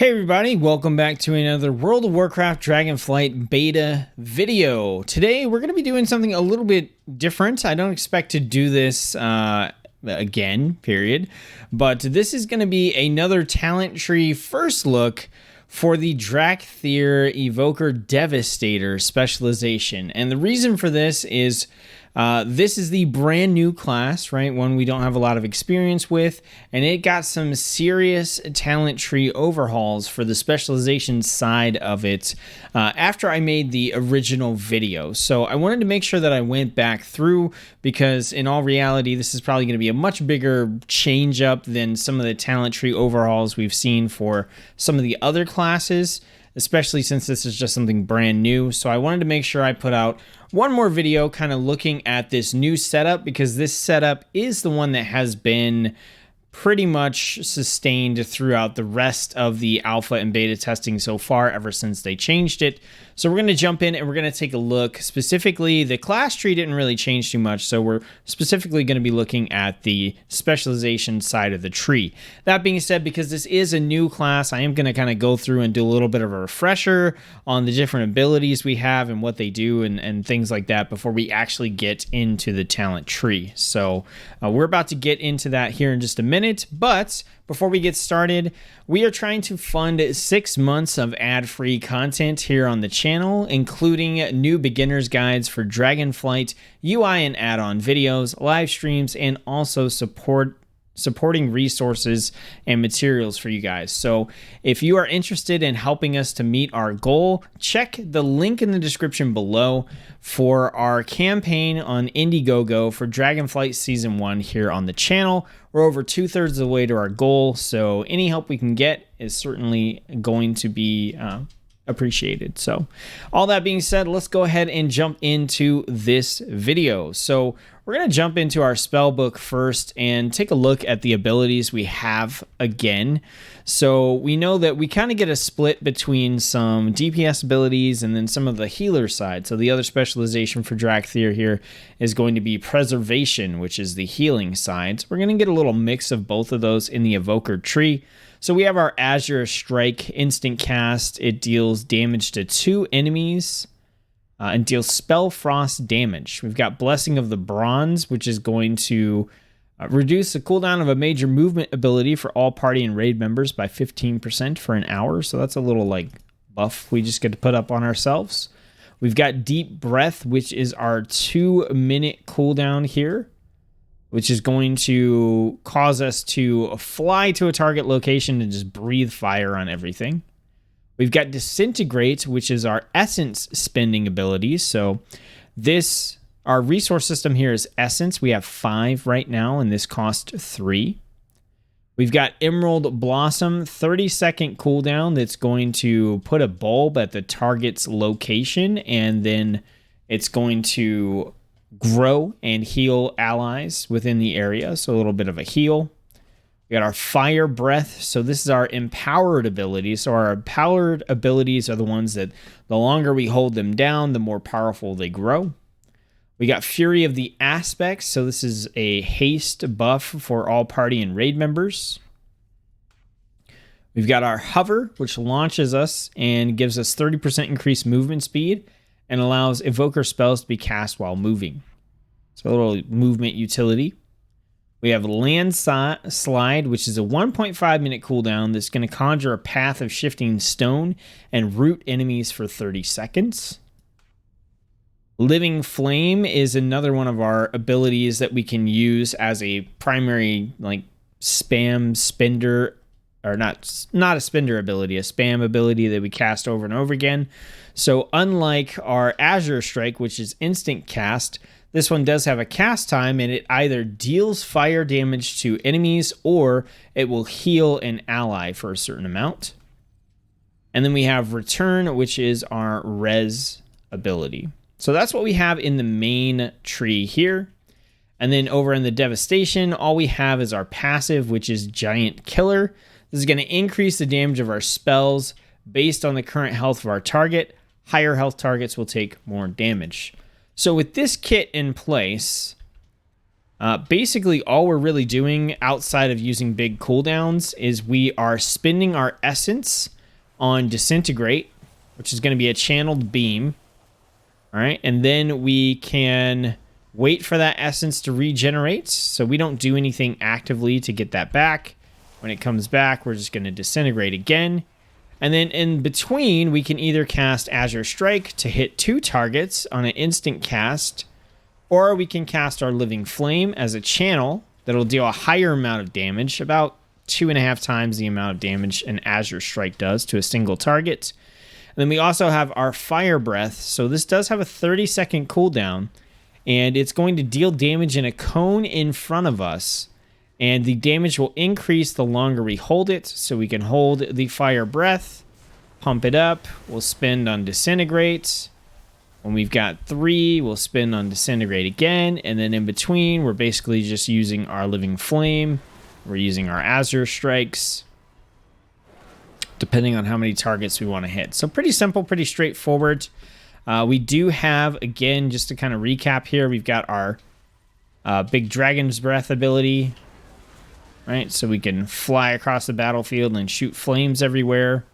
Hey everybody, welcome back to another World of Warcraft Dragonflight beta video. Today we're going to be doing something a little bit different. I don't expect to do this again, period. But this is going to be another talent tree first look for the Dragonflight Evoker Devastator specialization. And the reason for this is this is the brand new class, right? One we don't have a lot of experience with, and it got some serious talent tree overhauls for the specialization side of it after I made the original video. So I wanted to make sure that I went back through because in all reality, this is probably going to be a much bigger change up than some of the talent tree overhauls we've seen for some of the other classes, especially since this is just something brand new. So I wanted to make sure I put out one more video kind of looking at this new setup, because this setup is the one that has been pretty much sustained throughout the rest of the alpha and beta testing so far ever since they changed it. So we're going to jump in and we're going to take a look. Specifically, the class tree didn't really change too much, so we're specifically going to be looking at the specialization side of the tree. That being said, because this is a new class, I am going to kind of go through and do a little bit of a refresher on the different abilities we have and what they do and things like that before we actually get into the talent tree. So we're about to get into that here in just a minute, but before we get started, we are trying to fund 6 months of ad-free content here on the channel, including new beginner's guides for Dragonflight, UI and add-on videos, live streams, and also supporting resources and materials for you guys. So if you are interested in helping us to meet our goal, check the link in the description below for our campaign on Indiegogo for Dragonflight Season 1 here on the channel. We're over 2/3 of the way to our goal, so any help we can get is certainly going to be appreciated. So all that being said, let's go ahead and jump into this video. So we're going to jump into our spell book first and take a look at the abilities we have again. So we know that we kind of get a split between some DPS abilities and then some of the healer side. So the other specialization for Dragonflight here is going to be preservation, which is the healing side. So we're going to get a little mix of both of those in the evoker tree. So we have our Azure Strike instant cast. It deals damage to 2 enemies and deals spell frost damage. We've got Blessing of the Bronze, which is going to reduce the cooldown of a major movement ability for all party and raid members by 15% for an hour. So that's a little like buff we just get to put up on ourselves. We've got Deep Breath, which is our 2-minute cooldown here, which is going to cause us to fly to a target location and just breathe fire on everything. We've got Disintegrate, which is our essence spending ability. So our resource system here is essence. We have 5 right now, and this costs 3. We've got Emerald Blossom, 30-second cooldown that's going to put a bulb at the target's location, and then it's going to grow and heal allies within the area, so a little bit of a heal. We got our Fire Breath, so this is our empowered ability. So our empowered abilities are the ones that the longer we hold them down, the more powerful they grow. We got Fury of the Aspects, so this is a haste buff for all party and raid members. We've got our Hover, which launches us and gives us 30% increased movement speed and allows evoker spells to be cast while moving. So a little movement utility. We have Land Slide, which is a 1.5-minute cooldown that's going to conjure a path of shifting stone and root enemies for 30 seconds. Living Flame is another one of our abilities that we can use as a primary like spam spender, or not a spender ability, a spam ability that we cast over and over again. So unlike our Azure Strike, which is instant cast, this one does have a cast time, and it either deals fire damage to enemies or it will heal an ally for a certain amount. And then we have Return, which is our res ability. So that's what we have in the main tree here. And then over in the Devastation, all we have is our passive, which is Giant Killer. This is going to increase the damage of our spells based on the current health of our target. Higher health targets will take more damage. So with this kit in place, basically all we're really doing outside of using big cooldowns is we are spending our essence on disintegrate, which is going to be a channeled beam. All right, and then we can wait for that essence to regenerate, so we don't do anything actively to get that back. When it comes back, we're just going to disintegrate again. And then in between, we can either cast Azure Strike to hit 2 targets on an instant cast, or we can cast our Living Flame as a channel that'll deal a higher amount of damage, about 2.5 times the amount of damage an Azure Strike does to a single target. And then we also have our Fire Breath. So this does have a 30-second cooldown, and it's going to deal damage in a cone in front of us. And the damage will increase the longer we hold it. So we can hold the Fire Breath, pump it up. We'll spend on Disintegrate. When we've got 3, we'll spend on Disintegrate again. And then in between, we're basically just using our Living Flame. We're using our Azure Strikes, depending on how many targets we want to hit. So pretty simple, pretty straightforward. We do have, again, just to kind of recap here, we've got our big Dragon's Breath ability, right? So we can fly across the battlefield and shoot flames everywhere.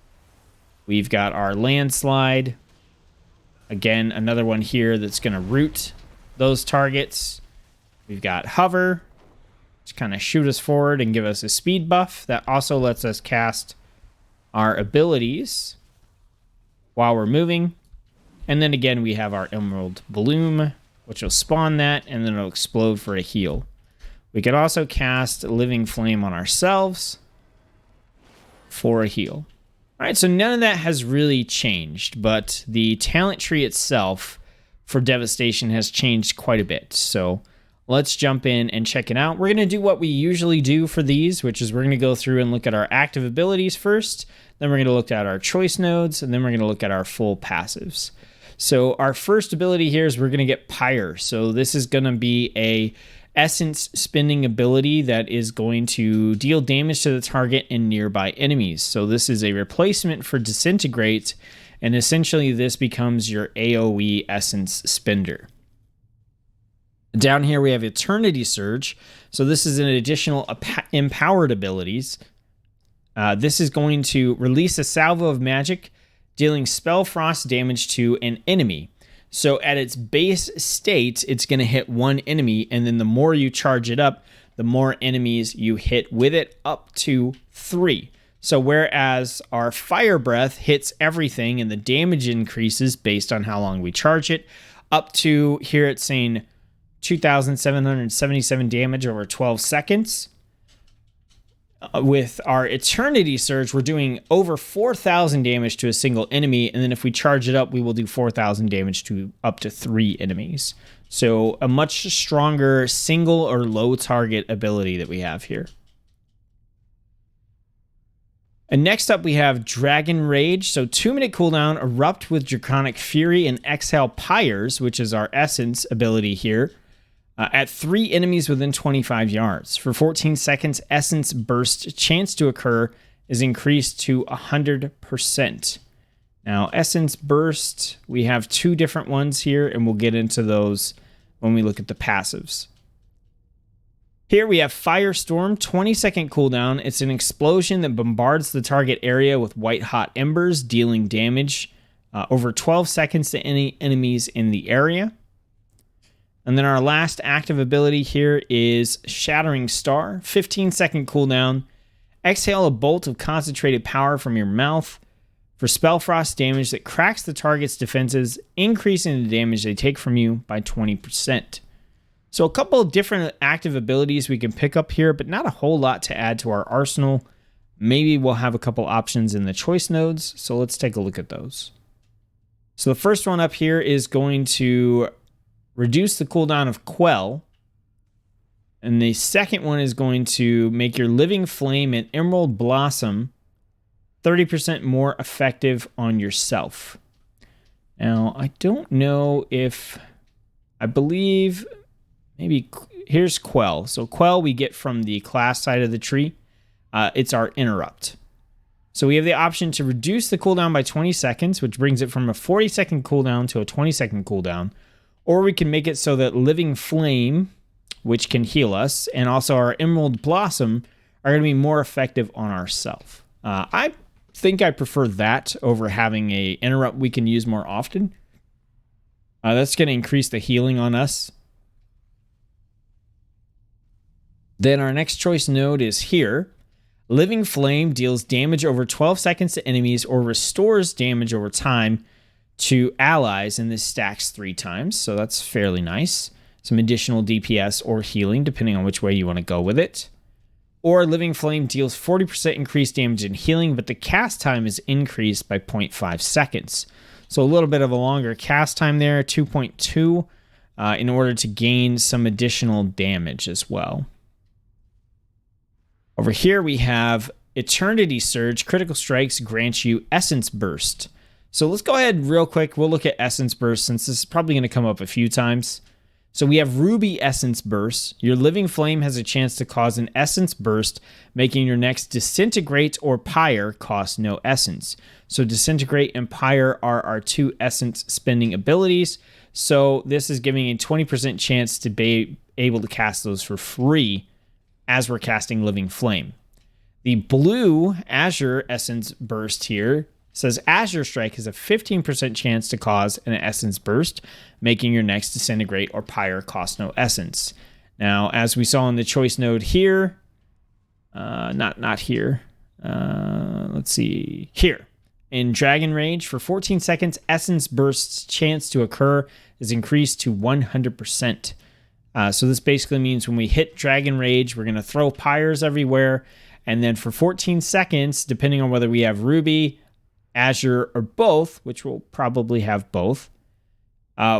We've got our Landslide. Again, another one here that's going to root those targets. We've got Hover, to kind of shoot us forward and give us a speed buff. That also lets us cast our abilities while we're moving. And then again, we have our Emerald Bloom, which will spawn that, and then it'll explode for a heal. We could also cast Living Flame on ourselves for a heal. All right, so none of that has really changed, but the talent tree itself for Devastation has changed quite a bit. So let's jump in and check it out. We're going to do what we usually do for these, which is we're going to go through and look at our active abilities first. Then we're going to look at our choice nodes, and then we're going to look at our full passives. So our first ability here is we're going to get Pyre. So this is going to be a essence spending ability that is going to deal damage to the target and nearby enemies. So this is a replacement for Disintegrate, and essentially this becomes your AoE essence spender. Down here we have Eternity Surge. So this is an additional empowered abilities. This is going to release a salvo of magic, dealing spell frost damage to an enemy. So at its base state, it's going to hit 1 enemy, and then the more you charge it up, the more enemies you hit with it, up to 3. So whereas our Fire Breath hits everything and the damage increases based on how long we charge it, up to here it's saying 2,777 damage over 12 seconds. With our Eternity Surge, we're doing over 4,000 damage to a single enemy, and then if we charge it up, we will do 4,000 damage to up to 3 enemies. So a much stronger single or low target ability that we have here. And next up, we have Dragon Rage. So 2-minute cooldown, erupt with Draconic Fury, and exhale Pyres, which is our essence ability here, at 3 enemies within 25 yards. For 14 seconds, Essence Burst chance to occur is increased to 100%. Now, Essence Burst, we have 2 different ones here, and we'll get into those when we look at the passives. Here we have Firestorm, 20-second cooldown. It's an explosion that bombards the target area with white-hot embers, dealing damage over 12 seconds to any enemies in the area. And then our last active ability here is Shattering Star, 15-second cooldown. Exhale a bolt of concentrated power from your mouth for spellfrost damage that cracks the target's defenses, increasing the damage they take from you by 20%. So a couple of different active abilities we can pick up here, but not a whole lot to add to our arsenal. Maybe we'll have a couple options in the choice nodes, so let's take a look at those. So the first one up here is going to reduce the cooldown of Quell. And the second one is going to make your Living Flame and Emerald Blossom 30% more effective on yourself. Now, I don't know if... I believe... Maybe... Here's Quell. So Quell we get from the class side of the tree. It's our Interrupt. So we have the option to reduce the cooldown by 20 seconds, which brings it from a 40-second cooldown to a 20-second cooldown. Or we can make it so that Living Flame, which can heal us, and also our Emerald Blossom are going to be more effective on ourselves. I think I prefer that over having a interrupt we can use more often. That's going to increase the healing on us. Then our next choice node is here. Living Flame deals damage over 12 seconds to enemies or restores damage over time to allies, and this stacks 3 times, so that's fairly nice. Some additional DPS or healing, depending on which way you want to go with it. Or Living Flame deals 40% increased damage and healing, but the cast time is increased by 0.5 seconds. So a little bit of a longer cast time there, 2.2, in order to gain some additional damage as well. Over here we have Eternity Surge. Critical strikes grant you Essence Burst. So let's go ahead real quick. We'll look at Essence Burst since this is probably going to come up a few times. So we have Ruby Essence Burst. Your Living Flame has a chance to cause an Essence Burst, making your next Disintegrate or Pyre cost no Essence. So Disintegrate and Pyre are our 2 Essence spending abilities. So this is giving a 20% chance to be able to cast those for free as we're casting Living Flame. The blue Azure Essence Burst here says Azure Strike has a 15% chance to cause an Essence Burst, making your next Disintegrate or Pyre cost no Essence. Now, as we saw in the choice node here, not here. Let's see. Here. In Dragon Rage, for 14 seconds, Essence Burst's chance to occur is increased to 100%. So this basically means when we hit Dragon Rage, we're going to throw pyres everywhere. And then for 14 seconds, depending on whether we have Ruby, Azure, or both, which we'll probably have both,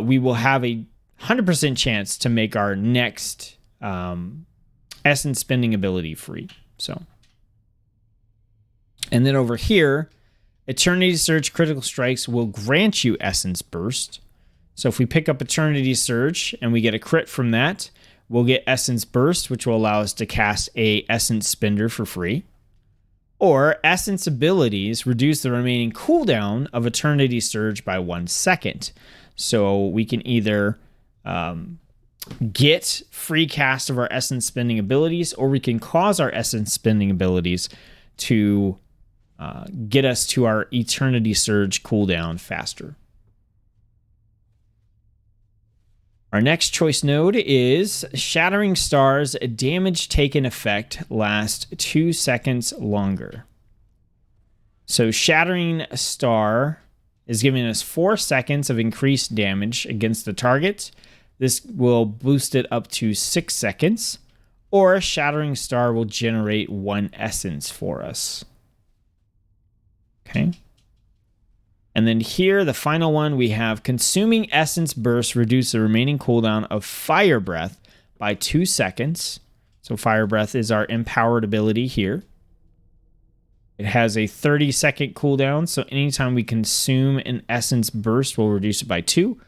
we will have a 100% chance to make our next Essence spending ability free. So, and then over here, Eternity Surge critical strikes will grant you Essence Burst. So if we pick up Eternity Surge and we get a crit from that, we'll get Essence Burst, which will allow us to cast a Essence Spender for free. Or Essence abilities reduce the remaining cooldown of Eternity Surge by 1 second. So we can either get free cast of our Essence spending abilities, or we can cause our Essence spending abilities to get us to our Eternity Surge cooldown faster. Our next choice node is Shattering Stars. Damage taken effect lasts 2 seconds longer. So Shattering Star is giving us 4 seconds of increased damage against the target. This will boost it up to 6 seconds. Or Shattering Star will generate 1 essence for us. Okay. And then here, the final one, we have Consuming Essence Burst reduce the remaining cooldown of Fire Breath by 2 seconds. So Fire Breath is our empowered ability here. It has a 30-second cooldown, so anytime we consume an Essence Burst, we'll reduce it by 2.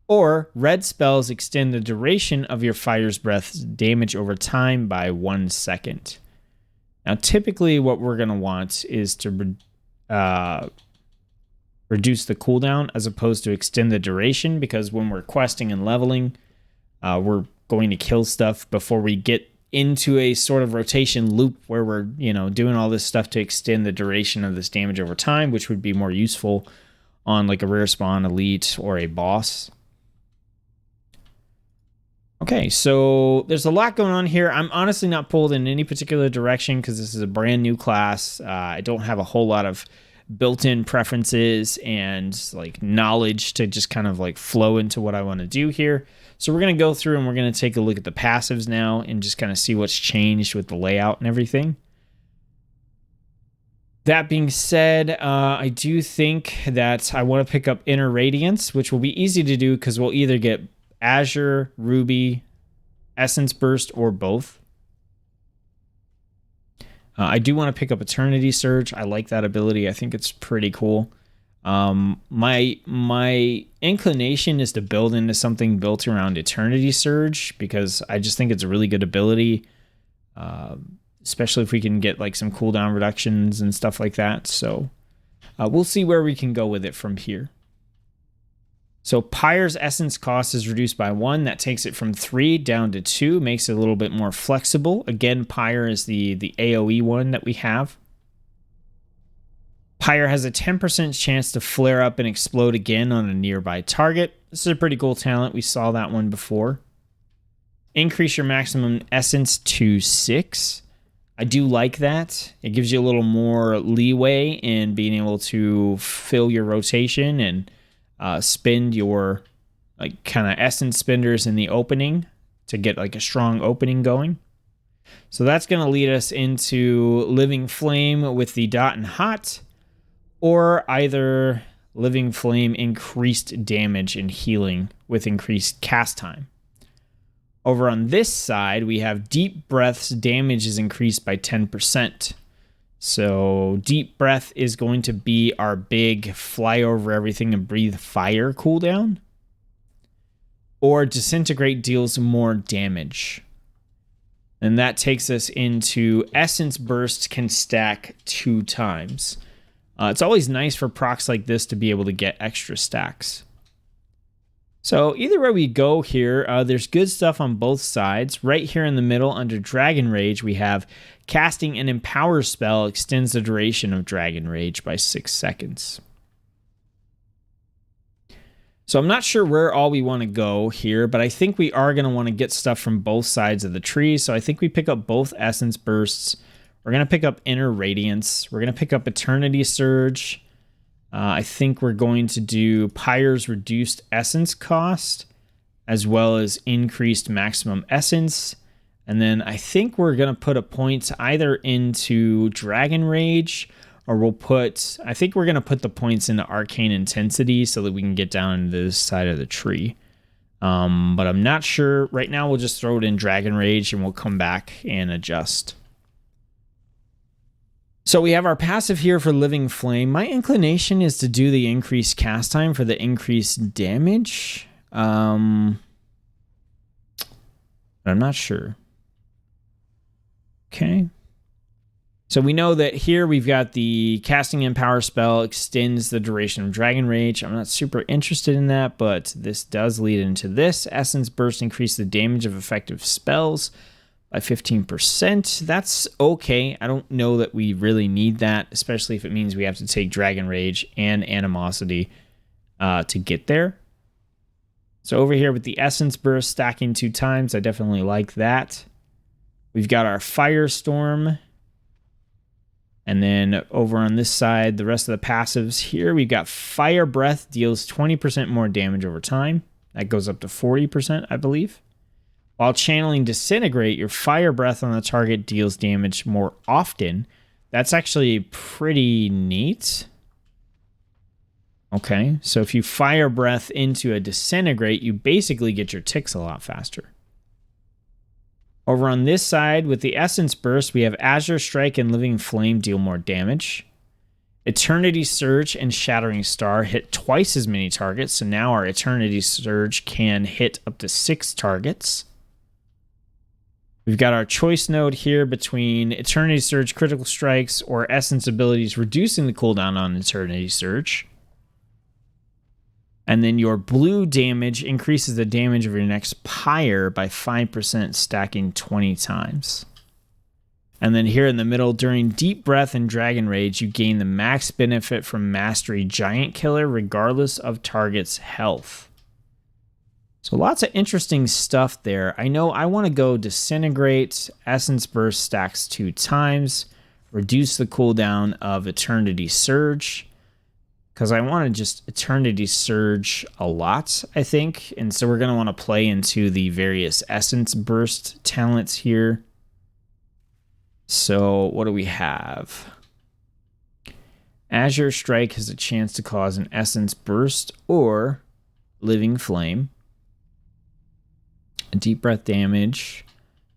Or red spells extend the duration of your Fire's Breath's damage over time by 1 second. Now, typically what we're going to want is to reduce the cooldown as opposed to extend the duration, because when we're questing and leveling, we're going to kill stuff before we get into a sort of rotation loop where we're, doing all this stuff to extend the duration of this damage over time, which would be more useful on like a rare spawn, elite, or a boss. Okay, so there's a lot going on here. I'm honestly not pulled in any particular direction because this is a brand new class. I don't have a whole lot of built-in preferences and like knowledge to just kind of like flow into what I want to do here. So we're going to go through and we're going to take a look at the passives now and just kind of see what's changed with the layout and everything. That being said, I do think that I want to pick up Inner Radiance, which will be easy to do because we'll either get Azure, Ruby, Essence Burst, or both. I do want to pick up Eternity Surge. I like that ability. I think it's pretty cool. My inclination is to build into something built around Eternity Surge because I just think it's a really good ability, especially if we can get like some cooldown reductions and stuff like that. So we'll see where we can go with it from here. So Pyre's essence cost is reduced by 1. That takes it from 3 down to 2, makes it a little bit more flexible. Again, Pyre is the AoE one that we have. Pyre has a 10% chance to flare up and explode again on a nearby target. This is a pretty cool talent. We saw that one before. Increase your maximum essence to 6. I do like that. It gives you a little more leeway in being able to fill your rotation and spend your like kind of essence spenders in the opening to get like a strong opening going. So that's going to lead us into Living Flame with the dot and hot, or either Living Flame increased damage and healing with increased cast time. Over on this side, we have Deep Breath's damage is increased by 10%. So Deep Breath is going to be our big fly over everything and breathe fire cooldown. Or Disintegrate deals more damage. And that takes us into Essence Burst can stack 2 times. It's always nice for procs like this to be able to get extra stacks. So either way we go here, there's good stuff on both sides. Right here in the middle under Dragon Rage, we have casting an Empower spell extends the duration of Dragon Rage by 6 seconds. So I'm not sure where all we want to go here, but I think we are going to want to get stuff from both sides of the tree. So I think we pick up both Essence Bursts. We're going to pick up Inner Radiance. We're going to pick up Eternity Surge. I think we're going to do Pyre's reduced essence cost, as well as increased maximum essence. And then I think we're going to put a point either into Dragon Rage, or I think we're going to put the points into Arcane Intensity so that we can get down into this side of the tree. But I'm not sure. Right now we'll just throw it in Dragon Rage and we'll come back and adjust. So we have our passive here for Living Flame. My inclination is to do the increased cast time for the increased damage. But I'm not sure. Okay. So we know that here we've got the Casting Empower spell extends the duration of Dragon Rage. I'm not super interested in that, but this does lead into this. Essence Burst increase the damage of effective spells by 15%. That's okay. I don't know that we really need that, especially if it means we have to take Dragon Rage and Animosity to get there. So over here with the Essence Burst stacking 2 times, I definitely like that. We've got our Firestorm. And then over on this side, the rest of the passives here, we've got Fire Breath deals 20% more damage over time. That goes up to 40%, I believe. While channeling Disintegrate, your Fire Breath on the target deals damage more often. That's actually pretty neat. Okay, so if you Fire Breath into a Disintegrate, you basically get your ticks a lot faster. Over on this side, with the Essence Burst, we have Azure Strike and Living Flame deal more damage. Eternity Surge and Shattering Star hit twice as many targets, so now our Eternity Surge can hit up to 6 targets. We've got our choice node here between Eternity Surge critical strikes or Essence abilities reducing the cooldown on Eternity Surge. And then your blue damage increases the damage of your next Pyre by 5%, stacking 20 times. And then here in the middle, during Deep Breath and Dragon Rage, you gain the max benefit from Mastery Giant Killer regardless of target's health. So lots of interesting stuff there. I know I want to go Disintegrate, Essence Burst stacks 2 times, reduce the cooldown of Eternity Surge, because I want to just Eternity Surge a lot, I think. And so we're going to want to play into the various Essence Burst talents here. So what do we have? Azure Strike has a chance to cause an Essence Burst or Living Flame. Deep Breath damage,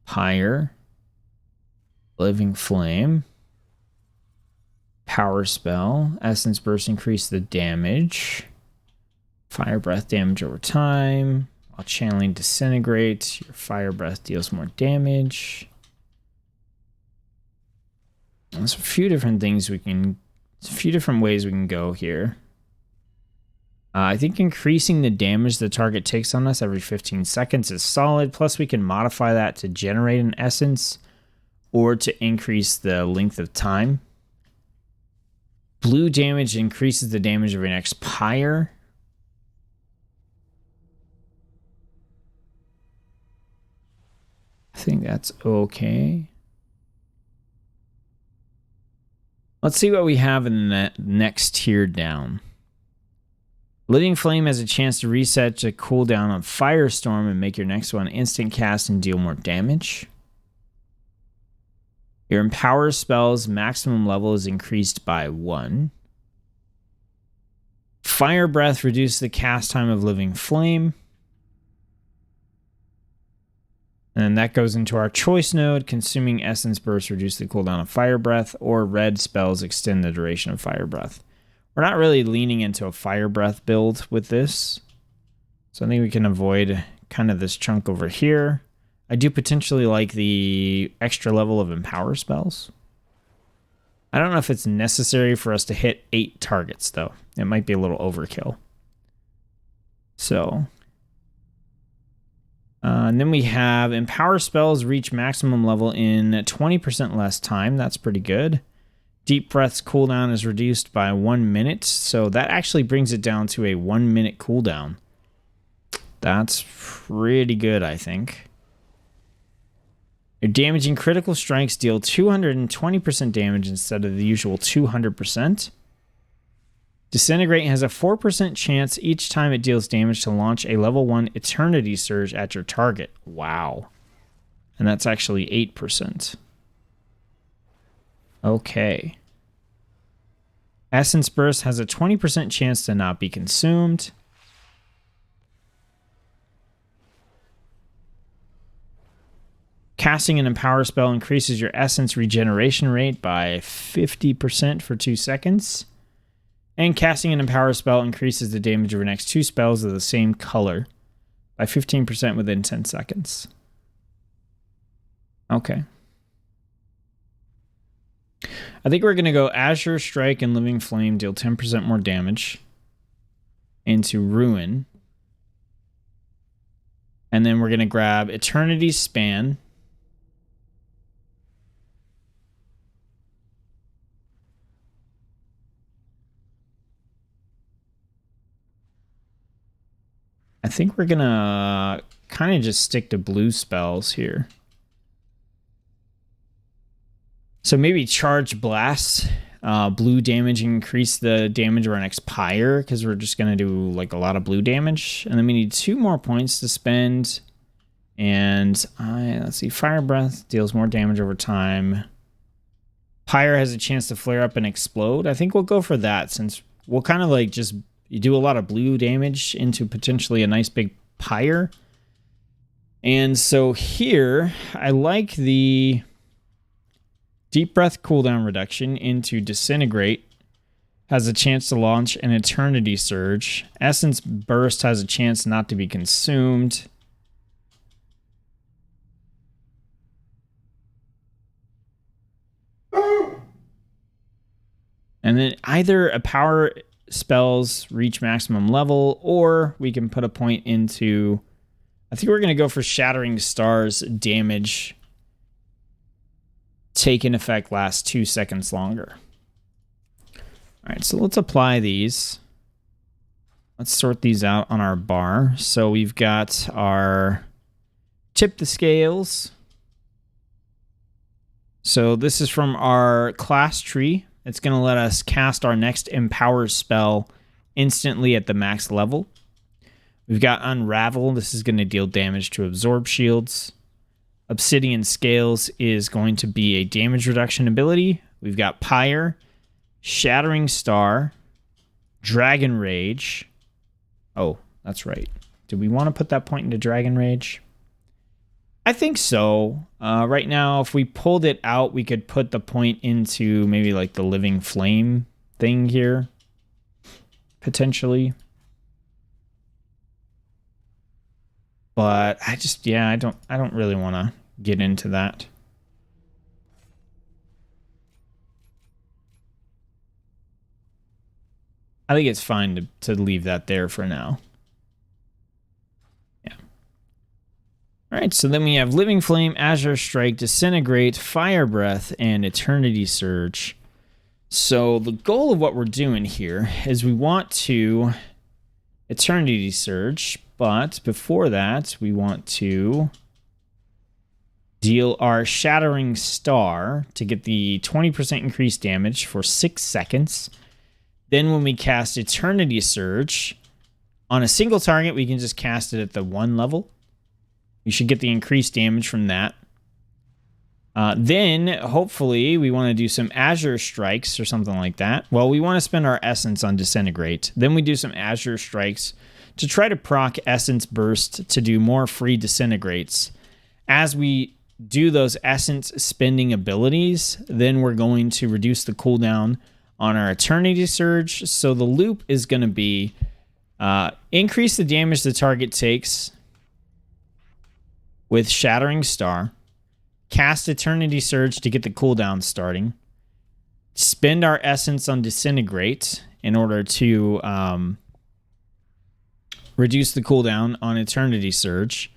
Pyre, Living Flame, Power Spell, Essence Burst increase the damage, Fire Breath damage over time, while channeling Disintegrate, your Fire Breath deals more damage. There's a few different ways we can go here. I think increasing the damage the target takes on us every 15 seconds is solid. Plus, we can modify that to generate an essence or to increase the length of time. Blue damage increases the damage of your next pyre. I think that's okay. Let's see what we have in the next tier down. Living Flame has a chance to reset the cooldown on Firestorm and make your next one instant cast and deal more damage. Your Empower spell's maximum level is increased by 1. Fire Breath reduces the cast time of Living Flame. And that goes into our choice node. Consuming Essence Burst reduces the cooldown of Fire Breath, or red spells extend the duration of Fire Breath. We're not really leaning into a Fire Breath build with this, so I think we can avoid kind of this chunk over here. I do potentially like the extra level of Empower spells. I don't know if it's necessary for us to hit 8 targets, though. It might be a little overkill. So... and then we have Empower spells reach maximum level in 20% less time. That's pretty good. Deep Breath's cooldown is reduced by 1 minute, so that actually brings it down to a 1 minute cooldown. That's pretty good, I think. Your damaging critical strikes deal 220% damage instead of the usual 200%. Disintegrate has a 4% chance each time it deals damage to launch a level 1 Eternity Surge at your target. Wow. And that's actually 8%. Okay. Essence Burst has a 20% chance to not be consumed. Casting an Empower spell increases your Essence regeneration rate by 50% for 2 seconds. And casting an Empower spell increases the damage of your next 2 spells of the same color by 15% within 10 seconds. Okay. I think we're going to go Azure Strike and Living Flame, deal 10% more damage into Ruin. And then we're going to grab Eternity Span. I think we're going to kind of just stick to blue spells here. So maybe Charge Blast, blue damage, increase the damage of our next pyre, because we're just going to do like a lot of blue damage. And then we need 2 more points to spend. And let's see, Fire Breath deals more damage over time. Pyre has a chance to flare up and explode. I think we'll go for that, since we'll kind of like just do a lot of blue damage into potentially a nice big pyre. And so here, I like the Deep Breath cooldown reduction into Disintegrate. Has a chance to launch an Eternity Surge. Essence Burst has a chance not to be consumed. And then either a power spells reach maximum level, or we can put a point into... I think we're going to go for Shattering Stars damage. Taken effect lasts 2 seconds longer. Alright, so let's apply these. Let's sort these out on our bar. So we've got our Tip the Scales. So this is from our class tree. It's going to let us cast our next Empower spell instantly at the max level. We've got Unravel. This is going to deal damage to Absorb Shields. Obsidian Scales is going to be a damage reduction ability. We've got Pyre, Shattering Star, Dragon Rage. Oh, that's right. Do we want to put that point into Dragon Rage? I think so. Right now, if we pulled it out, we could put the point into maybe like the Living Flame thing here. Potentially. But I just, yeah, I don't really want to get into that. I think it's fine to leave that there for now. Yeah. All right, so then we have Living Flame, Azure Strike, Disintegrate, Fire Breath, and Eternity Surge. So the goal of what we're doing here is we want to Eternity Surge, but before that, we want to deal our Shattering Star to get the 20% increased damage for 6 seconds. Then when we cast Eternity Surge, on a single target, we can just cast it at the 1 level. We should get the increased damage from that. Then, hopefully, we want to do some Azure Strikes or something like that. Well, we want to spend our Essence on Disintegrate. Then we do some Azure Strikes to try to proc Essence Burst to do more free Disintegrates. As we do those Essence spending abilities, then we're going to reduce the cooldown on our Eternity Surge. So the loop is going to be increase the damage the target takes with Shattering Star, cast Eternity Surge to get the cooldown starting, spend our Essence on Disintegrate in order to reduce the cooldown on Eternity Surge.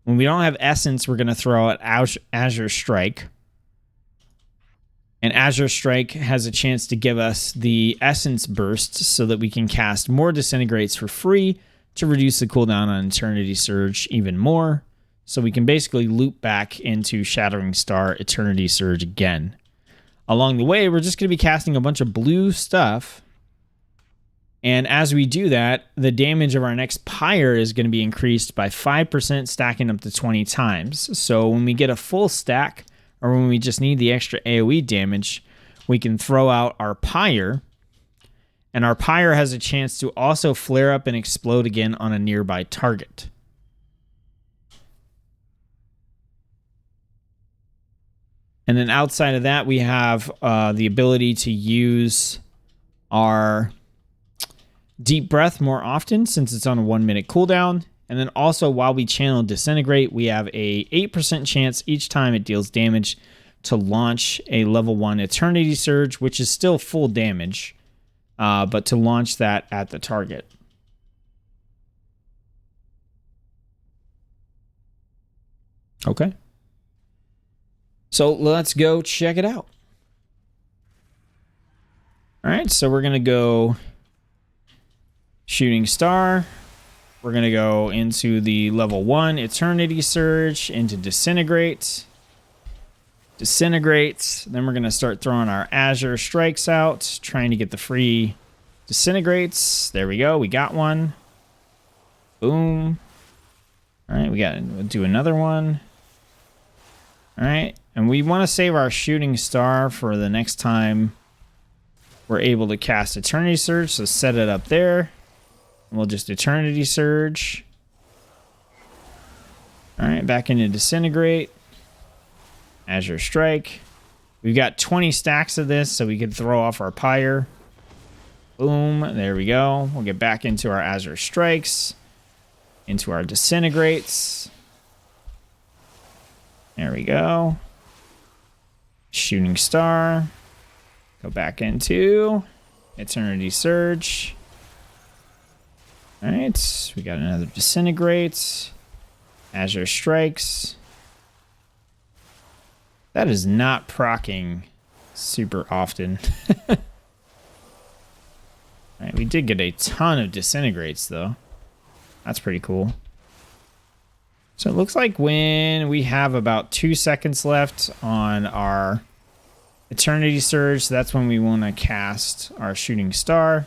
When we don't have Essence, we're going to throw out Azure Strike. And Azure Strike has a chance to give us the Essence Burst so that we can cast more Disintegrates for free to reduce the cooldown on Eternity Surge even more. So we can basically loop back into Shattering Star Eternity Surge again. Along the way, we're just going to be casting a bunch of blue stuff. And as we do that, the damage of our next Pyre is going to be increased by 5%, stacking up to 20 times. So when we get a full stack, or when we just need the extra AoE damage, we can throw out our Pyre. And our Pyre has a chance to also flare up and explode again on a nearby target. And then outside of that, we have the ability to use our Deep Breath more often since it's on a 1-minute cooldown. And then also while we channel Disintegrate, we have a 8% chance each time it deals damage to launch a level 1 Eternity Surge, which is still full damage, but to launch that at the target. Okay. So let's go check it out. All right, so we're going to go Shooting Star. We're going to go into the level 1 Eternity Surge, into Disintegrate. Disintegrate. Then we're going to start throwing our Azure Strikes out, trying to get the free Disintegrates. There we go. We got one. Boom. All right, we'll do another one. All right, and we want to save our Shooting Star for the next time we're able to cast Eternity Surge, so set it up there. We'll just Eternity Surge. All right, back into Disintegrate. Azure Strike. We've got 20 stacks of this, so we could throw off our Pyre. Boom, there we go. We'll get back into our Azure Strikes, into our Disintegrates. There we go. Shooting Star. Go back into Eternity Surge. All right, we got another Disintegrate. Azure Strikes. That is not proccing super often. All right, we did get a ton of Disintegrates, though. That's pretty cool. So it looks like when we have about 2 seconds left on our Eternity Surge, that's when we want to cast our Shooting Star.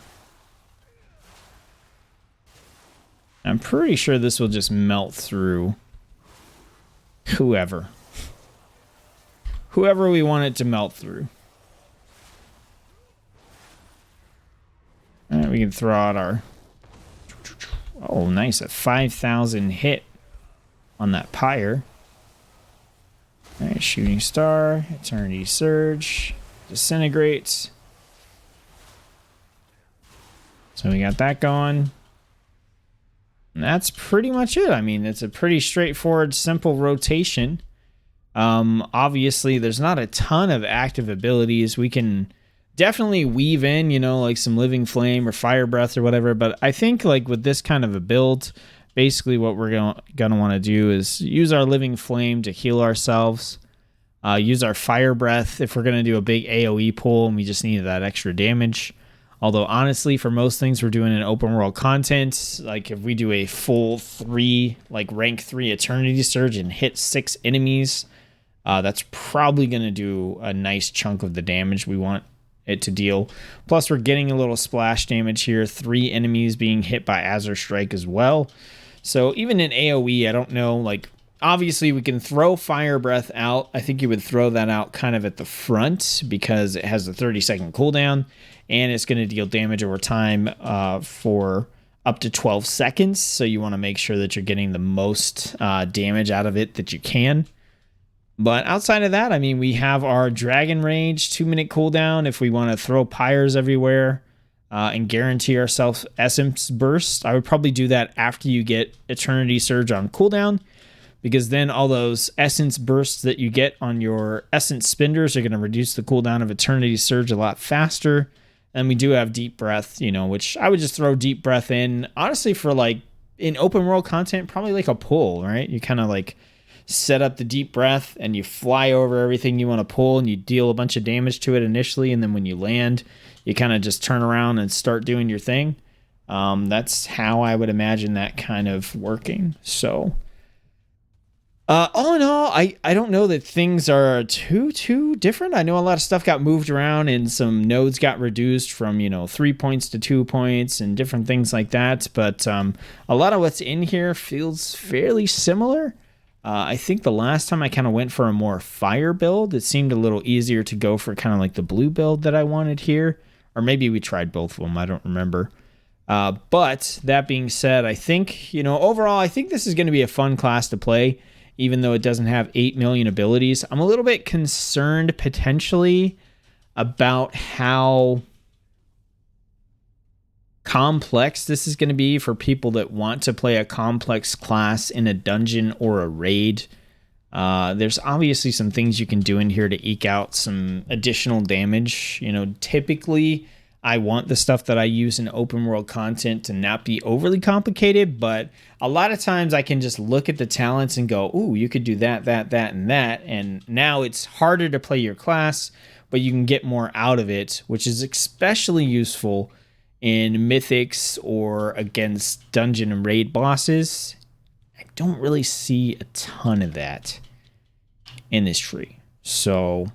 I'm pretty sure this will just melt through whoever. Whoever we want it to melt through. All right, we can throw out our... Oh, nice. A 5,000 hit on that Pyre. All right, Shooting Star, Eternity Surge, Disintegrate. So we got that going. And that's pretty much it. I mean, it's a pretty straightforward, simple rotation. Obviously, there's not a ton of active abilities. We can definitely weave in, you know, like some Living Flame or Fire Breath or whatever. But I think like with this kind of a build, basically what we're gonna want to do is use our Living Flame to heal ourselves. Use our fire breath if we're going to do a big AoE pull and we just need that extra damage. Although honestly, for most things we're doing in open world content, like if we do a full 3, like rank 3 Eternity Surge and hit 6 enemies, that's probably going to do a nice chunk of the damage we want it to deal. Plus we're getting a little splash damage here, 3 enemies being hit by Azure Strike as well. So even in AoE, I don't know, like obviously we can throw fire breath out. I think you would throw that out kind of at the front because it has a 30-second cooldown and it's going to deal damage over time for up to 12 seconds. So you want to make sure that you're getting the most damage out of it that you can. But outside of that, I mean, we have our Dragon Rage 2-minute cooldown if we want to throw pyres everywhere and guarantee ourselves Essence Burst. I would probably do that after you get Eternity Surge on cooldown, because then all those Essence Bursts that you get on your Essence Spinders are going to reduce the cooldown of Eternity Surge a lot faster. And we do have Deep Breath, you know, which I would just throw Deep Breath in, honestly, for like in open world content, probably like a pull, right? You kind of like set up the Deep Breath and you fly over everything you want to pull and you deal a bunch of damage to it initially, and then when you land you kind of just turn around and start doing your thing. That's how I would imagine that kind of working. So all in all, I don't know that things are too different. I know a lot of stuff got moved around and some nodes got reduced from 3 points to 2 points and different things like that, but a lot of what's in here feels fairly similar. I think the last time I kind of went for a more fire build, it seemed a little easier to go for kind of like the blue build that I wanted here. Or maybe we tried both of them. I don't remember. But that being said, I think, overall, I think this is going to be a fun class to play, even though it doesn't have 8 million abilities. I'm a little bit concerned potentially about how complex this is going to be for people that want to play a complex class in a dungeon or a raid. There's obviously some things you can do in here to eke out some additional damage. Typically I want the stuff that I use in open world content to not be overly complicated, but a lot of times I can just look at the talents and go, ooh, you could do that, and that. And now it's harder to play your class, but you can get more out of it, which is especially useful in mythics or against dungeon and raid bosses. I don't really see a ton of that in this tree. So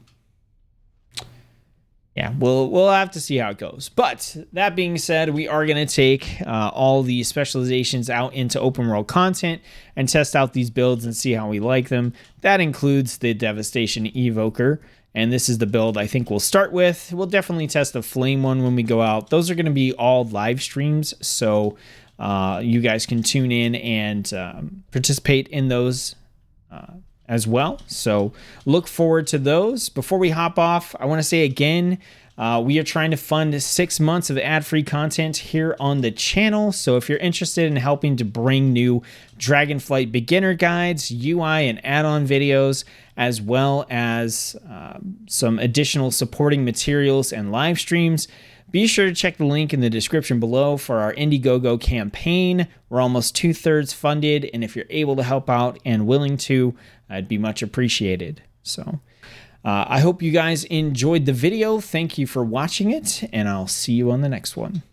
yeah, we'll have to see how it goes. But that being said, we are going to take all the specializations out into open world content and test out these builds and see how we like them. That includes the Devastation Evoker. And this is the build I think we'll start with. We'll definitely test the Flame one when we go out. Those are going to be all live streams, so you guys can tune in and participate in those as well. So look forward to those. Before we hop off, I want to say again, we are trying to fund 6 months of ad-free content here on the channel. So if you're interested in helping to bring new Dragonflight beginner guides, UI, and add-on videos, as well as some additional supporting materials and live streams, be sure to check the link in the description below for our Indiegogo campaign. We're almost 2/3 funded, and if you're able to help out and willing to, I'd be much appreciated. So I hope you guys enjoyed the video. Thank you for watching it, and I'll see you on the next one.